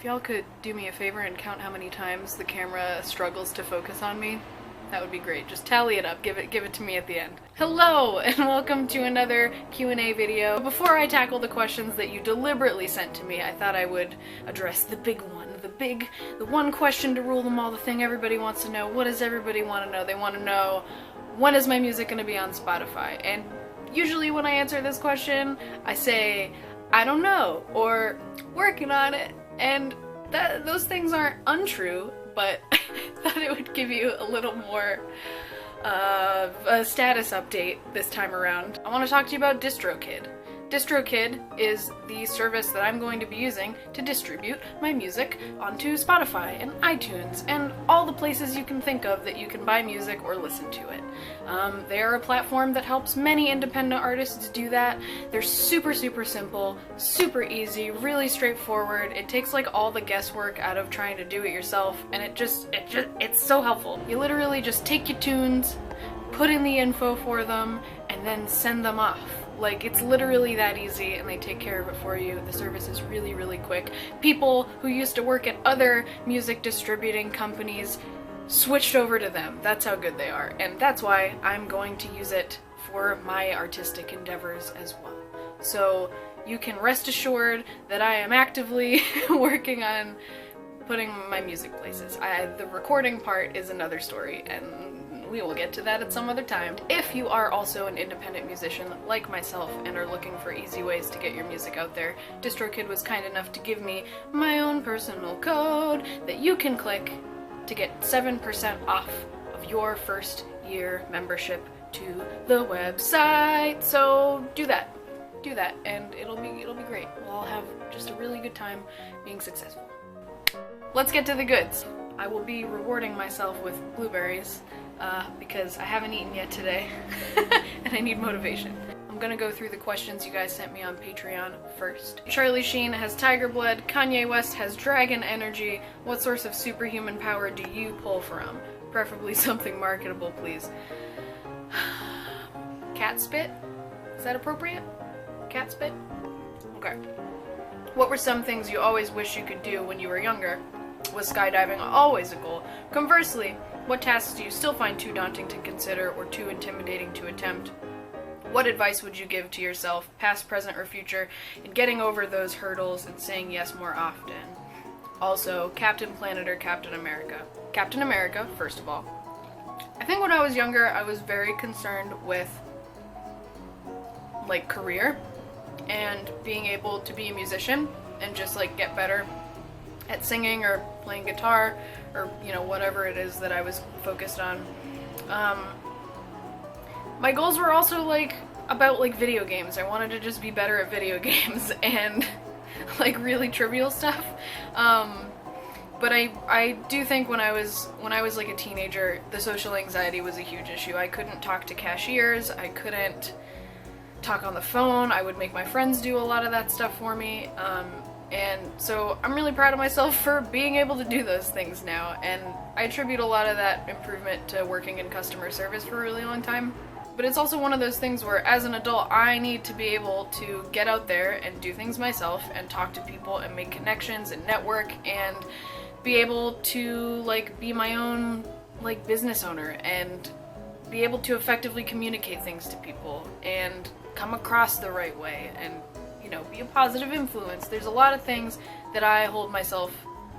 If y'all could do me a favor and count how many times the camera struggles to focus on me, that would be great. Just tally it up, give it to me at the end. Hello, and welcome to another Q&A video. Before I tackle the questions that you deliberately sent to me, I thought I would address the big one. The one question to rule them all, the thing everybody wants to know. What does everybody want to know? They want to know, when is my music going to be on Spotify? And usually when I answer this question, I say, I don't know, or working on it. And those things aren't untrue, but I thought it would give you a little more a status update this time around. I want to talk to you about DistroKid. DistroKid is the service that I'm going to be using to distribute my music onto Spotify and iTunes and all the places you can think of that you can buy music or listen to it. They are a platform that helps many independent artists do that. They're super simple, super easy, really straightforward. It takes like all the guesswork out of trying to do it yourself, and it's so helpful. You literally just take your tunes, put in the info for them, and then send them off. Like, it's literally that easy, and they take care of it for you. The service is really quick. People who used to work at other music distributing companies switched over to them. That's how good they are, and that's why I'm going to use it for my artistic endeavors as well. So you can rest assured that I am actively working on putting my music places. The recording part is another story, and we will get to that at some other time. If you are also an independent musician like myself and are looking for easy ways to get your music out there, DistroKid was kind enough to give me my own personal code that you can click to get 7% off of your first year membership to the website. So do that, and it'll be great. We'll all have just a really good time being successful. Let's get to the goods. I will be rewarding myself with blueberries because I haven't eaten yet today and I need motivation. I'm gonna go through the questions you guys sent me on Patreon first. Charlie Sheen has tiger blood, Kanye West has dragon energy. What source of superhuman power do you pull from? Preferably something marketable, please. Cat spit? Is that appropriate? Cat spit? Okay. What were some things you always wish you could do when you were younger? Was skydiving always a goal? Conversely, what tasks do you still find too daunting to consider or too intimidating to attempt? What advice would you give to yourself, past, present, or future, in getting over those hurdles and saying yes more often? Also, Captain Planet or Captain America? Captain America, first of all. I think when I was younger, I was very concerned with, like, career and being able to be a musician and just, like, get better at singing or playing guitar or, you know, whatever it is that I was focused on. My goals were also, like, about, like, video games. I wanted to just be better at video games and, like, really trivial stuff. But I do think when I was like a teenager, the social anxiety was a huge issue. I couldn't talk to cashiers, I couldn't talk on the phone, I would make my friends do a lot of that stuff for me. And so I'm really proud of myself for being able to do those things now, and I attribute a lot of that improvement to working in customer service for a really long time. But it's also one of those things where, as an adult, I need to be able to get out there and do things myself and talk to people and make connections and network and be able to, like, be my own, like, business owner and be able to effectively communicate things to people and come across the right way and, you know, be a positive influence. There's a lot of things that I hold myself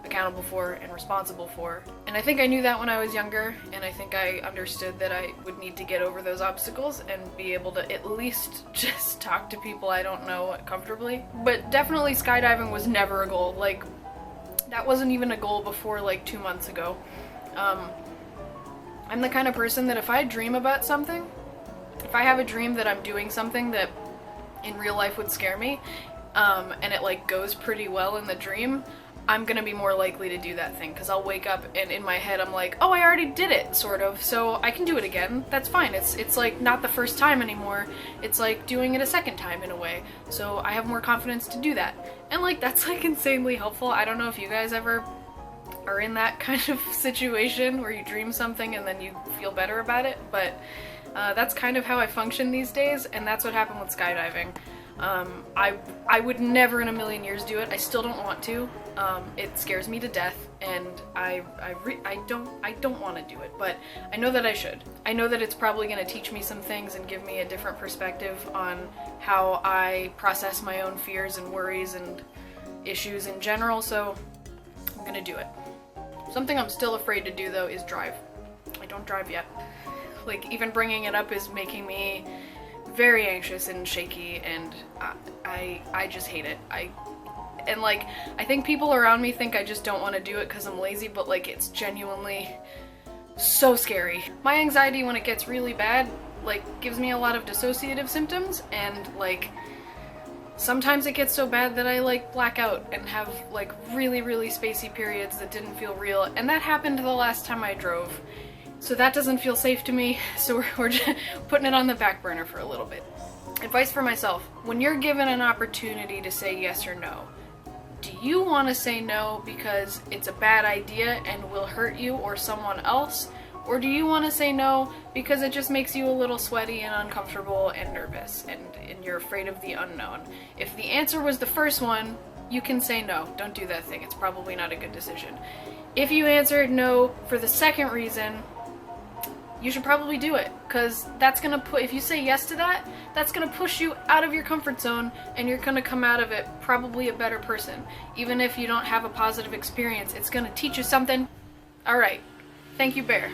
accountable for and responsible for. And I think I knew that when I was younger, and I think I understood that I would need to get over those obstacles and be able to at least just talk to people I don't know comfortably. But definitely skydiving was never a goal. Like, that wasn't even a goal before, like, 2 months ago. I'm the kind of person that if I dream about something, if I have a dream that I'm doing something that in real life would scare me, and it, like, goes pretty well in the dream, I'm gonna be more likely to do that thing, because I'll wake up and in my head I'm like, oh, I already did it, sort of, so I can do it again. That's fine. It's like not the first time anymore. It's like doing it a second time in a way. So I have more confidence to do that. And, like, that's, like, insanely helpful. I don't know if you guys ever are in that kind of situation where you dream something and then you feel better about it, but that's kind of how I function these days, and that's what happened with skydiving. I would never in a million years do it. I still don't want to. It scares me to death, and I don't want to do it, but I know that I should. I know that it's probably going to teach me some things and give me a different perspective on how I process my own fears and worries and issues in general, so I'm going to do it. Something I'm still afraid to do, though, is drive. I don't drive yet. Like, even bringing it up is making me very anxious and shaky, and I just hate it. I think people around me think I just don't want to do it because I'm lazy, but like, it's genuinely so scary. My anxiety, when it gets really bad, like, gives me a lot of dissociative symptoms, and like, sometimes it gets so bad that I like black out and have like really, really spacey periods that didn't feel real, and that happened the last time I drove. So that doesn't feel safe to me, so we're just putting it on the back burner for a little bit. Advice for myself: when you're given an opportunity to say yes or no, do you want to say no because it's a bad idea and will hurt you or someone else? Or do you want to say no because it just makes you a little sweaty and uncomfortable and nervous, and you're afraid of the unknown? If the answer was the first one, you can say no. Don't do that thing. It's probably not a good decision. If you answered no for the second reason, you should probably do it, because that's gonna if you say yes to that, that's gonna push you out of your comfort zone, and you're gonna come out of it probably a better person. Even if you don't have a positive experience, it's gonna teach you something. Alright, thank you, Bear.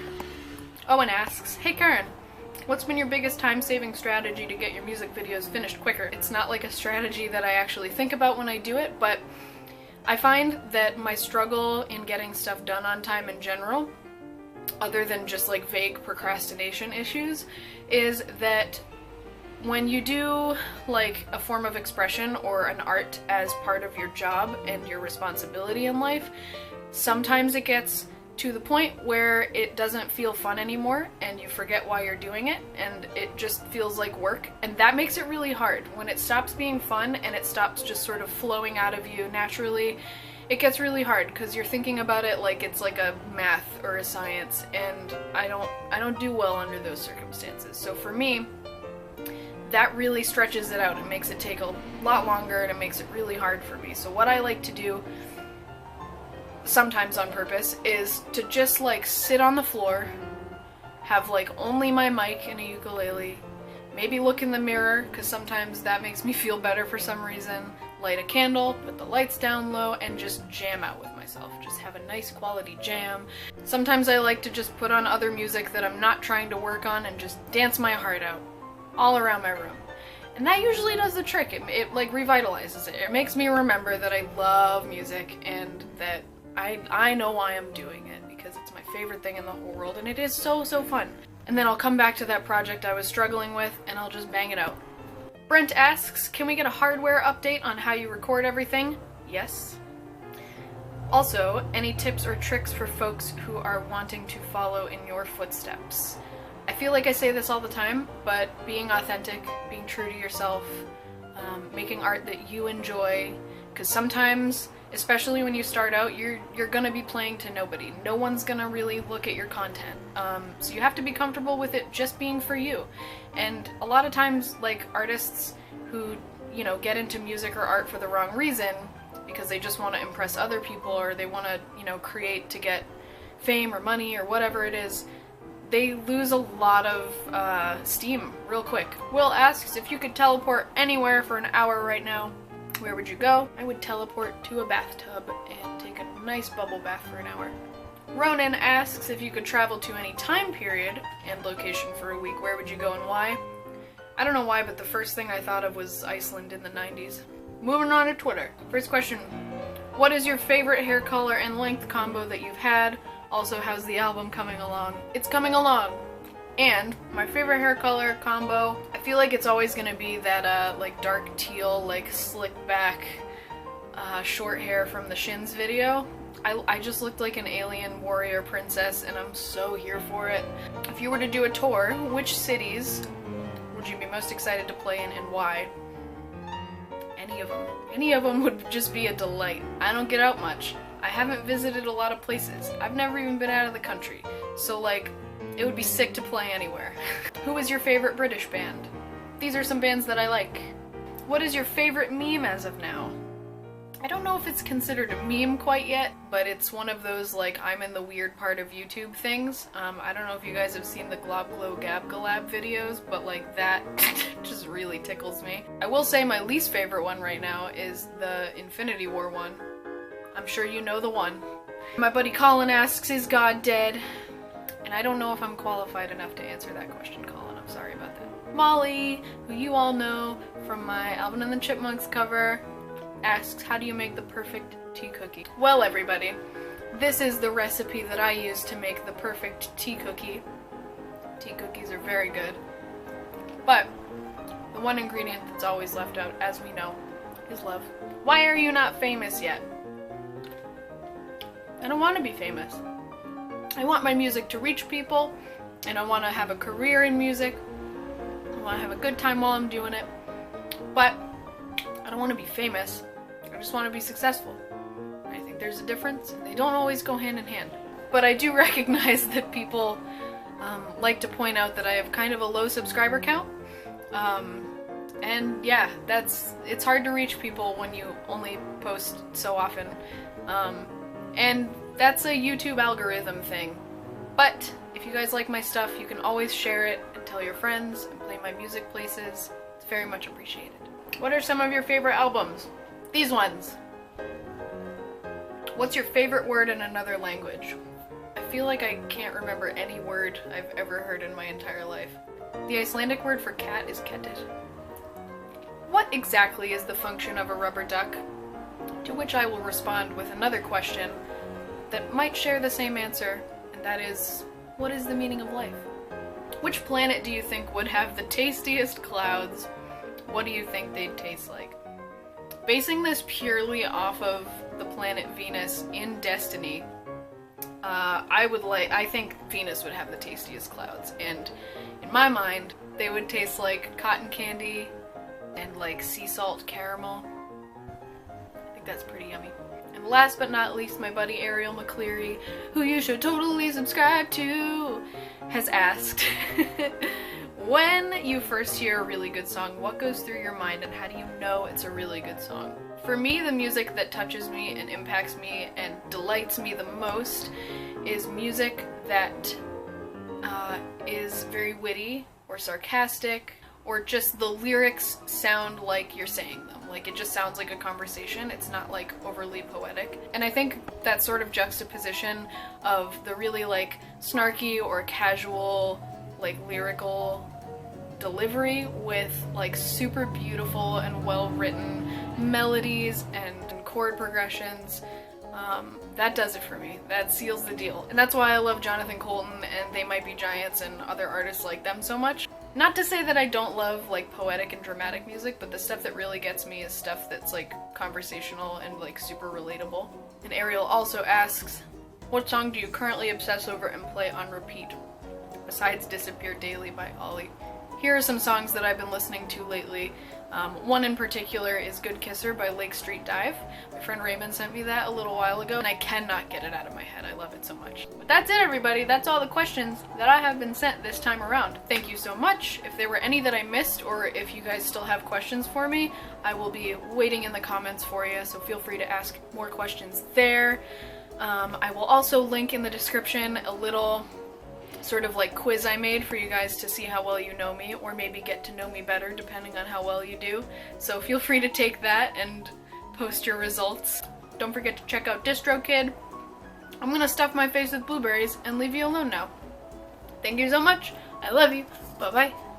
Owen asks, hey Kerrin, what's been your biggest time-saving strategy to get your music videos finished quicker? It's not like a strategy that I actually think about when I do it, but I find that my struggle in getting stuff done on time in general, other than just like vague procrastination issues, is that when you do like a form of expression or an art as part of your job and your responsibility in life, sometimes it gets to the point where it doesn't feel fun anymore and you forget why you're doing it, and it just feels like work, and that makes it really hard. When it stops being fun and it stops just sort of flowing out of you naturally, it gets really hard because you're thinking about it like it's like a math or a science, and I don't do well under those circumstances. So for me, that really stretches it out. It makes it take a lot longer, and it makes it really hard for me. So what I like to do, sometimes on purpose, is to just like sit on the floor, have like only my mic and a ukulele, maybe look in the mirror, because sometimes that makes me feel better for some reason, light a candle, put the lights down low, and just jam out with myself. Just have a nice quality jam. Sometimes I like to just put on other music that I'm not trying to work on and just dance my heart out all around my room. And that usually does the trick. It like revitalizes it. It makes me remember that I love music and that I know why I'm doing it, because it's my favorite thing in the whole world, and it is so, so fun. And then I'll come back to that project I was struggling with, and I'll just bang it out. Brent asks, can we get a hardware update on how you record everything? Yes. Also, any tips or tricks for folks who are wanting to follow in your footsteps? I feel like I say this all the time, but being authentic, being true to yourself, making art that you enjoy, because sometimes, especially when you start out, you're gonna be playing to nobody. No one's gonna really look at your content. So you have to be comfortable with it just being for you. And a lot of times, like, artists who, you know, get into music or art for the wrong reason, because they just want to impress other people, or they want to, you know, create to get fame or money or whatever it is, they lose a lot of steam real quick. Will asks, if you could teleport anywhere for an hour right now, where would you go? I would teleport to a bathtub and take a nice bubble bath for an hour. Ronan asks, if you could travel to any time period and location for a week, where would you go and why? I don't know why, but the first thing I thought of was Iceland in the 90s. Moving on to Twitter. First question, what is your favorite hair color and length combo that you've had? Also, how's the album coming along? It's coming along! And my favorite hair color combo, I feel like it's always gonna be that like dark teal, like slick back, short hair from the Shins video. I just looked like an alien warrior princess, and I'm so here for it. If you were to do a tour, which cities would you be most excited to play in, and why? Any of them. Any of them would just be a delight. I don't get out much. I haven't visited a lot of places. I've never even been out of the country. So like, it would be sick to play anywhere. Who is your favorite British band? These are some bands that I like. What is your favorite meme as of now? I don't know if it's considered a meme quite yet, but it's one of those, like, I'm in the weird part of YouTube things. I don't know if you guys have seen the Glob Glow Gab Galab videos, but, like, that just really tickles me. I will say my least favorite one right now is the Infinity War one. I'm sure you know the one. My buddy Colin asks, is God dead? And I don't know if I'm qualified enough to answer that question, Colin. I'm sorry about that. Molly, who you all know from my Alvin and the Chipmunks cover, asks, how do you make the perfect tea cookie? Well, everybody, this is the recipe that I use to make the perfect tea cookie. Tea cookies are very good. But the one ingredient that's always left out, as we know, is love. Why are you not famous yet? I don't want to be famous. I want my music to reach people, and I want to have a career in music. I want to have a good time while I'm doing it. But I don't want to be famous. I just want to be successful. I think there's a difference, and they don't always go hand in hand. But I do recognize that people like to point out that I have kind of a low subscriber count. And yeah, it's hard to reach people when you only post so often. And that's a YouTube algorithm thing. But if you guys like my stuff, you can always share it and tell your friends and play my music places. It's very much appreciated. What are some of your favorite albums? These ones. What's your favorite word in another language? I feel like I can't remember any word I've ever heard in my entire life. The Icelandic word for cat is kettit. What exactly is the function of a rubber duck? To which I will respond with another question that might share the same answer, and that is, what is the meaning of life? Which planet do you think would have the tastiest clouds? What do you think they'd taste like? Basing this purely off of the planet Venus in Destiny, I think Venus would have the tastiest clouds, and in my mind, they would taste like cotton candy and like sea salt caramel. I think that's pretty yummy. And last but not least, my buddy Ariel McCleary, who you should totally subscribe to, has asked, when you first hear a really good song, what goes through your mind and how do you know it's a really good song? For me, the music that touches me and impacts me and delights me the most is music that is very witty or sarcastic, or just the lyrics sound like you're saying them. Like, it just sounds like a conversation. It's not, like, overly poetic. And I think that sort of juxtaposition of the really, like, snarky or casual, like, lyrical delivery with, like, super beautiful and well-written melodies and chord progressions, that does it for me. That seals the deal. And that's why I love Jonathan Colton and They Might Be Giants and other artists like them so much. Not to say that I don't love, like, poetic and dramatic music, but the stuff that really gets me is stuff that's, like, conversational and, like, super relatable. And Ariel also asks, what song do you currently obsess over and play on repeat, besides Disappear Daily by Ollie? Here are some songs that I've been listening to lately. One in particular is Good Kisser by Lake Street Dive. My friend Raymond sent me that a little while ago, and I cannot get it out of my head. I love it so much. But that's it, everybody. That's all the questions that I have been sent this time around. Thank you so much. If there were any that I missed, or if you guys still have questions for me, I will be waiting in the comments for you, so feel free to ask more questions there. I will also link in the description a little sort of like quiz I made for you guys to see how well you know me, or maybe get to know me better depending on how well you do. So feel free to take that and post your results. Don't forget to check out DistroKid. I'm gonna stuff my face with blueberries and leave you alone now. Thank you so much. I love you. Bye bye.